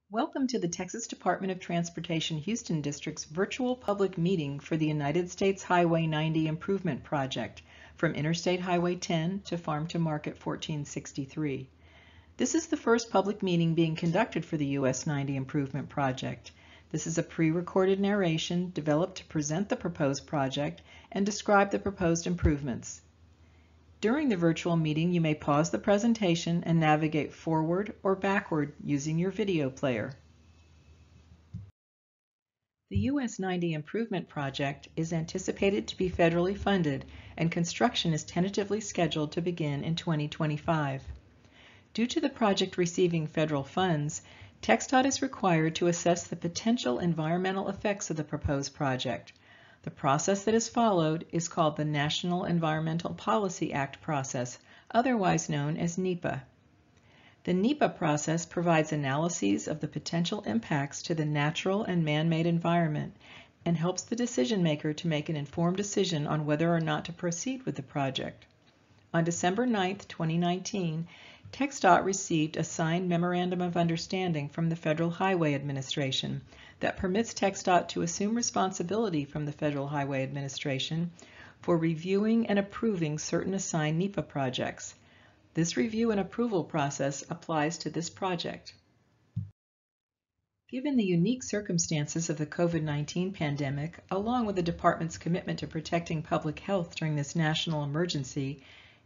Welcome to the Texas Department of Transportation Houston District's virtual public meeting for the United States Highway 90 Improvement Project from Interstate Highway 10 to Farm to Market 1463. This is the first public meeting being conducted for the US 90 Improvement Project. This is a pre-recorded narration developed to present the proposed project and describe the proposed improvements. During the virtual meeting, you may pause the presentation and navigate forward or backward using your video player. The US 90 Improvement Project is anticipated to be federally funded, and construction is tentatively scheduled to begin in 2025. Due to the project receiving federal funds, TxDOT is required to assess the potential environmental effects of the proposed project. The process that is followed is called the National Environmental Policy Act process, otherwise known as NEPA. The NEPA process provides analyses of the potential impacts to the natural and man-made environment and helps the decision maker to make an informed decision on whether or not to proceed with the project. On December 9, 2019, TxDOT received a signed Memorandum of Understanding from the Federal Highway Administration that permits TxDOT to assume responsibility from the Federal Highway Administration for reviewing and approving certain assigned NEPA projects. This review and approval process applies to this project. Given the unique circumstances of the COVID-19 pandemic, along with the Department's commitment to protecting public health during this national emergency,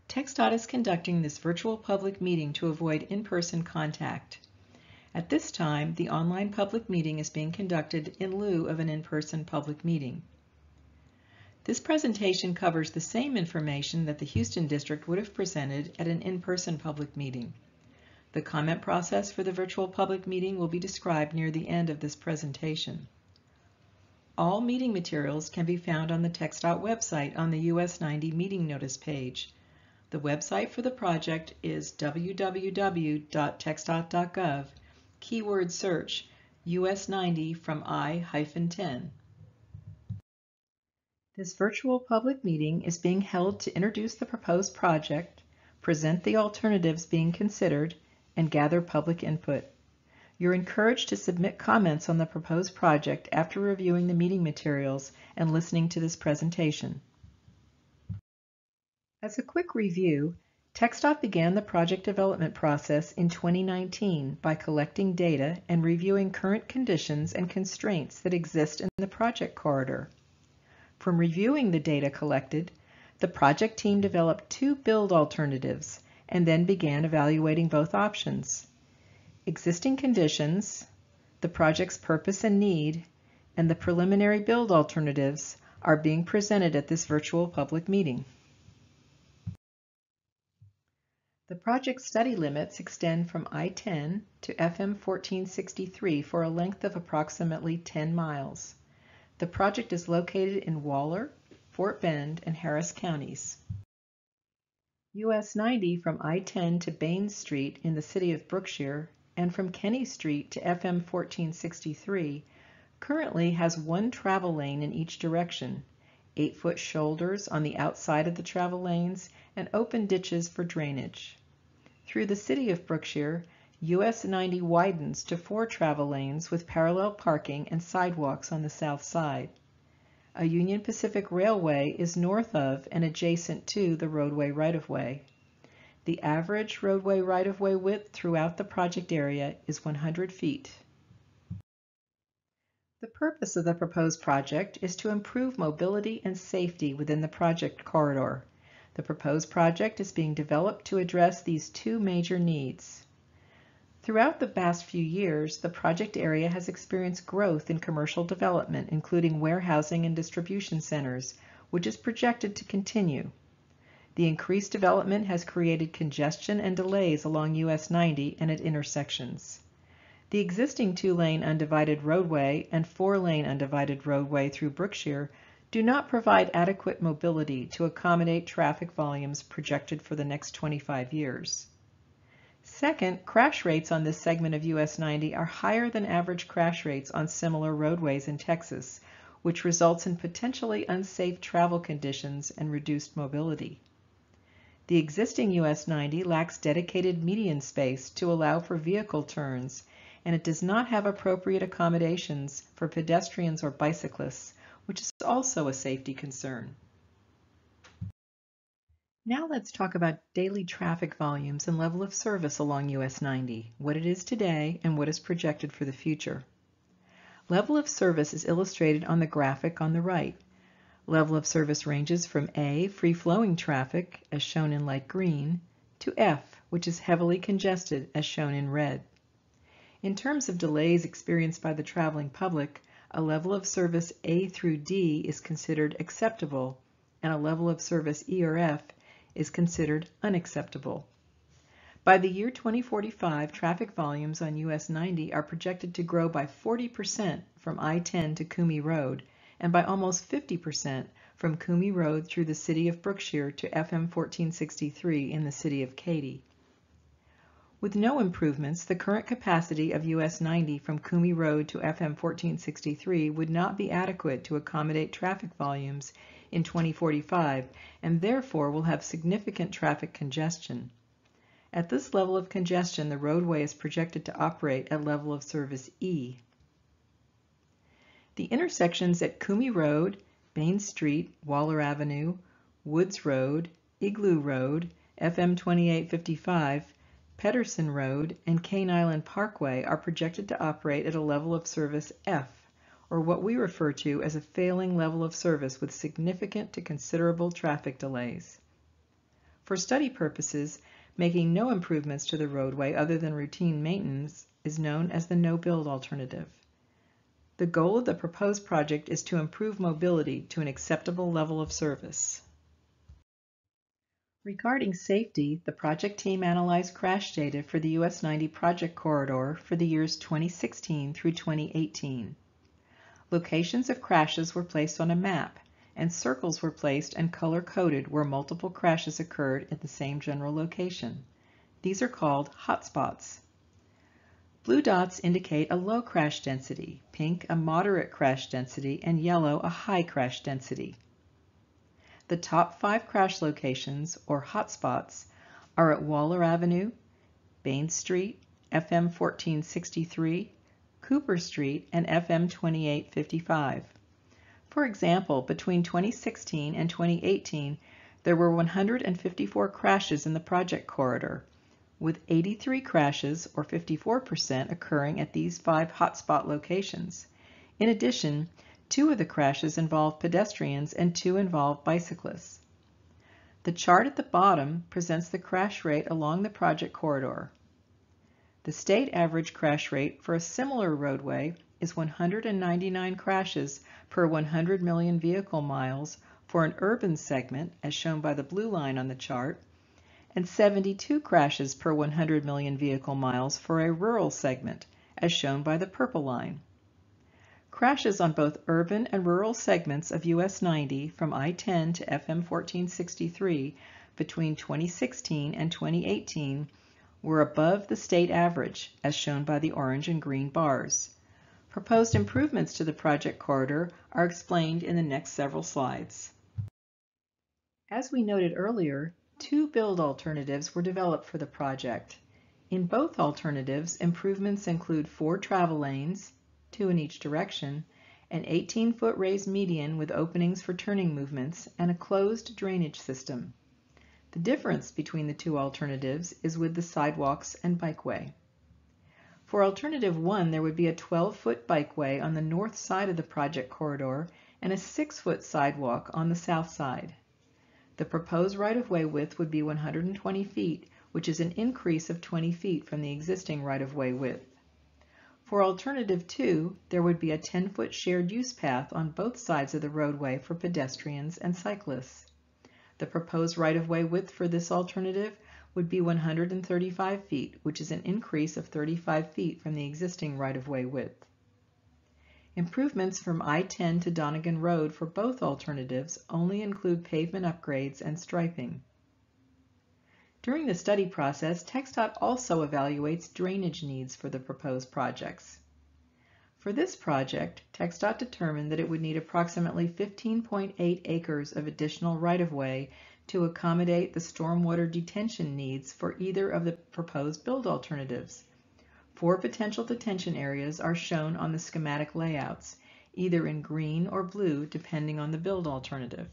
TxDOT is conducting this virtual public meeting to avoid in-person contact. At this time, the online public meeting is being conducted in lieu of an in-person public meeting. This presentation covers the same information that the Houston District would have presented at an in-person public meeting. The comment process for the virtual public meeting will be described near the end of this presentation. All meeting materials can be found on the TxDOT website on the US 90 meeting notice page. The website for the project is www.txdot.gov, keyword search US 90 from I-10. This virtual public meeting is being held to introduce the proposed project, present the alternatives being considered, and gather public input. You're encouraged to submit comments on the proposed project after reviewing the meeting materials and listening to this presentation. As a quick review, TxDOT began the project development process in 2019 by collecting data and reviewing current conditions and constraints that exist in the project corridor. From reviewing the data collected, the project team developed two build alternatives and then began evaluating both options. Existing conditions, the project's purpose and need, and the preliminary build alternatives are being presented at this virtual public meeting. The project study limits extend from I-10 to FM 1463 for a length of approximately 10 miles. The project is located in Waller, Fort Bend, and Harris counties. US 90 from I-10 to Baines Street in the city of Brookshire and from Kenny Street to FM 1463 currently has one travel lane in each direction, 8-foot shoulders on the outside of the travel lanes, and open ditches for drainage. Through the city of Brookshire, US 90 widens to 4 travel lanes with parallel parking and sidewalks on the south side. A Union Pacific Railway is north of and adjacent to the roadway right-of-way. The average roadway right-of-way width throughout the project area is 100 feet. The purpose of the proposed project is to improve mobility and safety within the project corridor. The proposed project is being developed to address these two major needs. Throughout the past few years, the project area has experienced growth in commercial development, including warehousing and distribution centers, which is projected to continue. The increased development has created congestion and delays along US 90 and at intersections. The existing 2-lane undivided roadway and 4-lane undivided roadway through Brookshire do not provide adequate mobility to accommodate traffic volumes projected for the next 25 years. Second, crash rates on this segment of US 90 are higher than average crash rates on similar roadways in Texas, which results in potentially unsafe travel conditions and reduced mobility. The existing US 90 lacks dedicated median space to allow for vehicle turns and it does not have appropriate accommodations for pedestrians or bicyclists, which is also a safety concern. Now let's talk about daily traffic volumes and level of service along US 90, what it is today and what is projected for the future. Level of service is illustrated on the graphic on the right. Level of service ranges from A, free-flowing traffic, as shown in light green, to F, which is heavily congested, as shown in red. In terms of delays experienced by the traveling public, a level of service A through D is considered acceptable, and a level of service E or F is considered unacceptable. By the year 2045, traffic volumes on US 90 are projected to grow by 40% from I-10 to Cumie Road, and by almost 50% from Cumie Road through the city of Brookshire to FM 1463 in the city of Katy. With no improvements, the current capacity of US 90 from Cumie Road to FM 1463 would not be adequate to accommodate traffic volumes in 2045, and therefore will have significant traffic congestion. At this level of congestion, the roadway is projected to operate at level of service E. The intersections at Cumie Road, Bain Street, Waller Avenue, Woods Road, Igloo Road, FM 2855, Pedersen Road, and Cane Island Parkway are projected to operate at a level of service F, or what we refer to as a failing level of service with significant to considerable traffic delays. For study purposes, making no improvements to the roadway other than routine maintenance is known as the no-build alternative. The goal of the proposed project is to improve mobility to an acceptable level of service. Regarding safety, the project team analyzed crash data for the US 90 project corridor for the years 2016 through 2018. Locations of crashes were placed on a map, and circles were placed and color-coded where multiple crashes occurred at the same general location. These are called hotspots. Blue dots indicate a low crash density, pink a moderate crash density, and yellow a high crash density. The top 5 crash locations, or hotspots, are at Waller Avenue, Bain Street, FM 1463, Cooper Street, and FM 2855. For example, between 2016 and 2018, there were 154 crashes in the project corridor, with 83 crashes, or 54%, occurring at these 5 hotspot locations. In addition, 2 of the crashes involved pedestrians and 2 involved bicyclists. The chart at the bottom presents the crash rate along the project corridor. The state average crash rate for a similar roadway is 199 crashes per 100 million vehicle miles for an urban segment, as shown by the blue line on the chart, and 72 crashes per 100 million vehicle miles for a rural segment, as shown by the purple line. Crashes on both urban and rural segments of US 90 from I-10 to FM 1463 between 2016 and 2018 were above the state average, as shown by the orange and green bars. Proposed improvements to the project corridor are explained in the next several slides. As we noted earlier, 2 build alternatives were developed for the project. In both alternatives, improvements include 4 travel lanes, 2 in each direction, an 18-foot raised median with openings for turning movements, and a closed drainage system. The difference between the 2 alternatives is with the sidewalks and bikeway. For Alternative 1, there would be a 12-foot bikeway on the north side of the project corridor and a 6-foot sidewalk on the south side. The proposed right-of-way width would be 120 feet, which is an increase of 20 feet from the existing right-of-way width. For Alternative 2, there would be a 10-foot shared use path on both sides of the roadway for pedestrians and cyclists. The proposed right-of-way width for this alternative would be 135 feet, which is an increase of 35 feet from the existing right-of-way width. Improvements from I-10 to Donegan Road for both alternatives only include pavement upgrades and striping. During the study process, TxDOT also evaluates drainage needs for the proposed projects. For this project, TxDOT determined that it would need approximately 15.8 acres of additional right-of-way to accommodate the stormwater detention needs for either of the proposed build alternatives. 4 potential detention areas are shown on the schematic layouts, either in green or blue depending on the build alternative.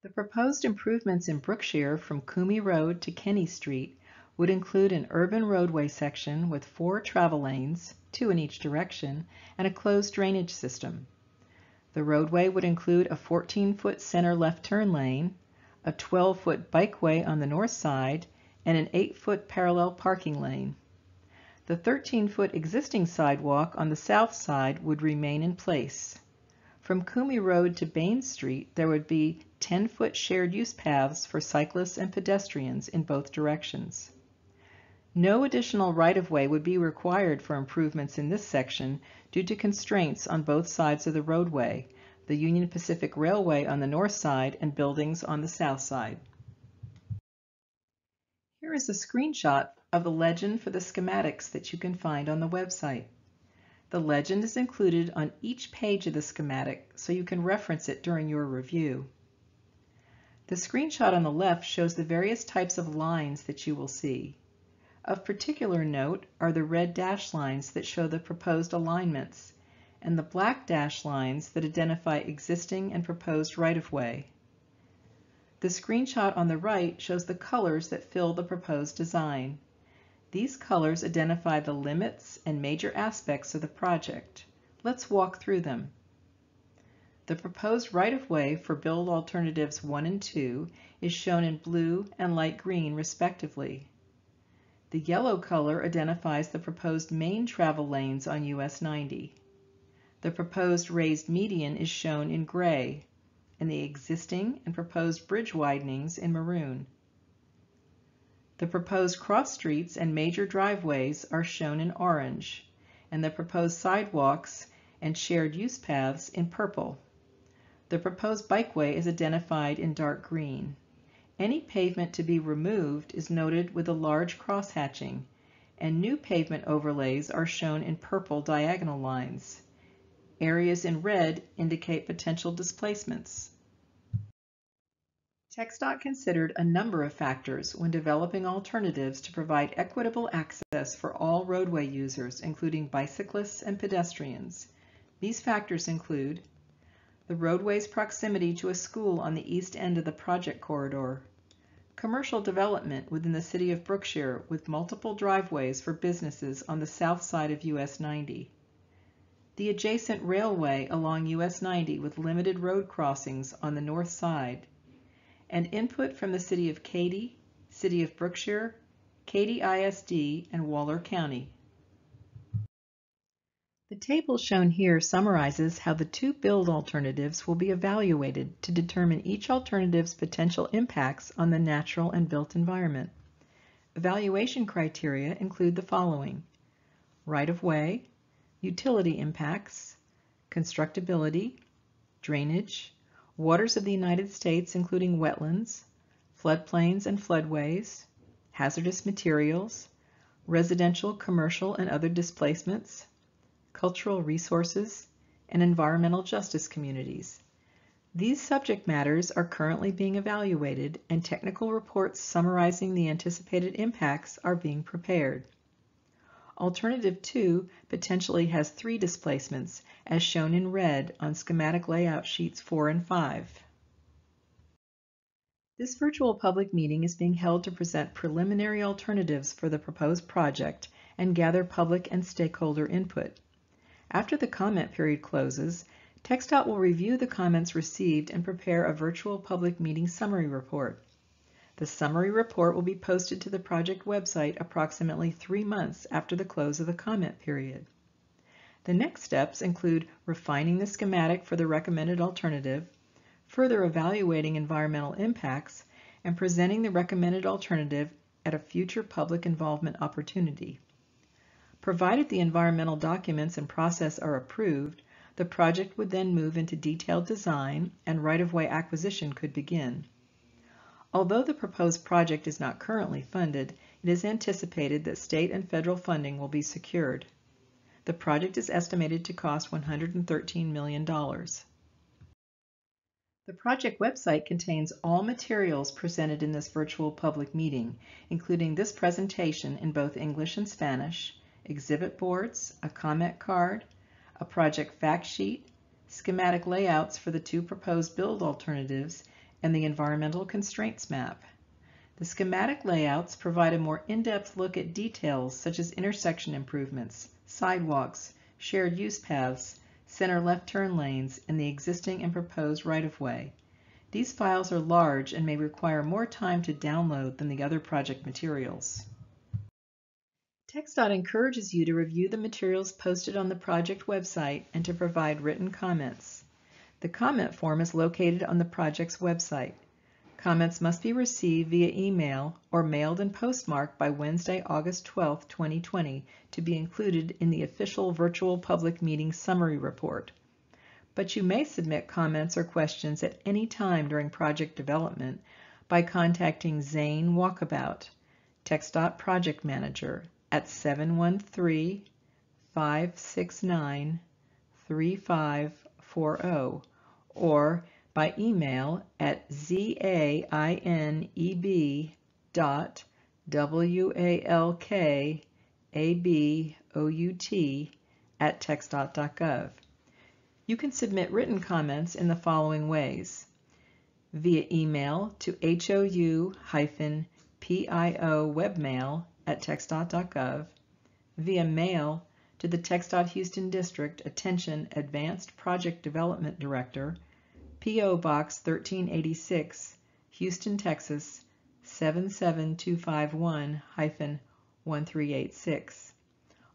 The proposed improvements in Brookshire from Coomey Road to Kenny Street would include an urban roadway section with 4 travel lanes, 2 in each direction, and a closed drainage system. The roadway would include a 14-foot center left turn lane, a 12-foot bikeway on the north side, and an 8-foot parallel parking lane. The 13-foot existing sidewalk on the south side would remain in place. From Coomey Road to Bain Street, there would be 10-foot shared use paths for cyclists and pedestrians in both directions. No additional right-of-way would be required for improvements in this section due to constraints on both sides of the roadway, the Union Pacific Railway on the north side and buildings on the south side. Here is a screenshot of the legend for the schematics that you can find on the website. The legend is included on each page of the schematic so you can reference it during your review. The screenshot on the left shows the various types of lines that you will see. Of particular note are the red dash lines that show the proposed alignments and the black dash lines that identify existing and proposed right-of-way. The screenshot on the right shows the colors that fill the proposed design. These colors identify the limits and major aspects of the project. Let's walk through them. The proposed right-of-way for build alternatives 1 and 2 is shown in blue and light green respectively. The yellow color identifies the proposed main travel lanes on US 90. The proposed raised median is shown in gray, and the existing and proposed bridge widenings in maroon. The proposed cross streets and major driveways are shown in orange, and the proposed sidewalks and shared use paths in purple. The proposed bikeway is identified in dark green. Any pavement to be removed is noted with a large cross-hatching, and new pavement overlays are shown in purple diagonal lines. Areas in red indicate potential displacements. TxDOT considered a number of factors when developing alternatives to provide equitable access for all roadway users, including bicyclists and pedestrians. These factors include the roadway's proximity to a school on the east end of the project corridor, commercial development within the city of Brookshire with multiple driveways for businesses on the south side of US 90, the adjacent railway along US 90 with limited road crossings on the north side, and input from the City of Katy, City of Brookshire, Katy ISD, and Waller County. The table shown here summarizes how the 2 build alternatives will be evaluated to determine each alternative's potential impacts on the natural and built environment. Evaluation criteria include the following: right-of-way, utility impacts, constructability, drainage, waters of the United States including wetlands, floodplains and floodways, hazardous materials, residential, commercial, and other displacements, cultural resources, and environmental justice communities. These subject matters are currently being evaluated, and technical reports summarizing the anticipated impacts are being prepared. Alternative 2 potentially has 3 displacements, as shown in red on schematic layout sheets 4 and 5. This virtual public meeting is being held to present preliminary alternatives for the proposed project and gather public and stakeholder input. After the comment period closes, TxDOT will review the comments received and prepare a virtual public meeting summary report. The summary report will be posted to the project website approximately 3 months after the close of the comment period. The next steps include refining the schematic for the recommended alternative, further evaluating environmental impacts, and presenting the recommended alternative at a future public involvement opportunity. Provided the environmental documents and process are approved, the project would then move into detailed design and right-of-way acquisition could begin. Although the proposed project is not currently funded, it is anticipated that state and federal funding will be secured. The project is estimated to cost $113 million. The project website contains all materials presented in this virtual public meeting, including this presentation in both English and Spanish, exhibit boards, a comment card, a project fact sheet, schematic layouts for the two proposed build alternatives, and the environmental constraints map. The schematic layouts provide a more in-depth look at details such as intersection improvements, sidewalks, shared use paths, center left turn lanes, and the existing and proposed right-of-way. These files are large and may require more time to download than the other project materials. TxDOT encourages you to review the materials posted on the project website and to provide written comments. The comment form is located on the project's website. Comments must be received via email or mailed and postmarked by Wednesday, August 12, 2020 to be included in the official virtual public meeting summary report. But you may submit comments or questions at any time during project development by contacting Zane Walkabout, TxDOT Project Manager, at 713-569-3540 or by email at zaineb.walkabout@txdot.gov. You can submit written comments in the following ways: via email to hou-pio-webmail@txdot.gov, via mail to the TxDOT Houston District Attention Advanced Project Development Director, P.O. Box 1386, Houston, Texas 77251-1386.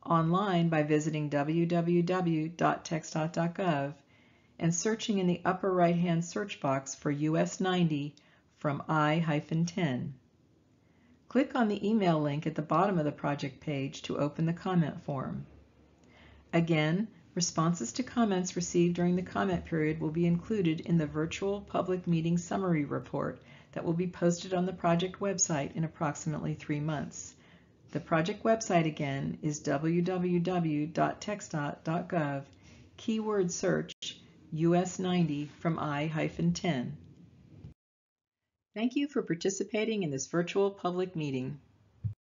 Online by visiting www.txdot.gov and searching in the upper right-hand search box for US 90 from I-10. Click on the email link at the bottom of the project page to open the comment form. Again, responses to comments received during the comment period will be included in the virtual public meeting summary report that will be posted on the project website in approximately 3 months. The project website again is www.txdot.gov, keyword search US 90 from I-10. Thank you for participating in this virtual public meeting.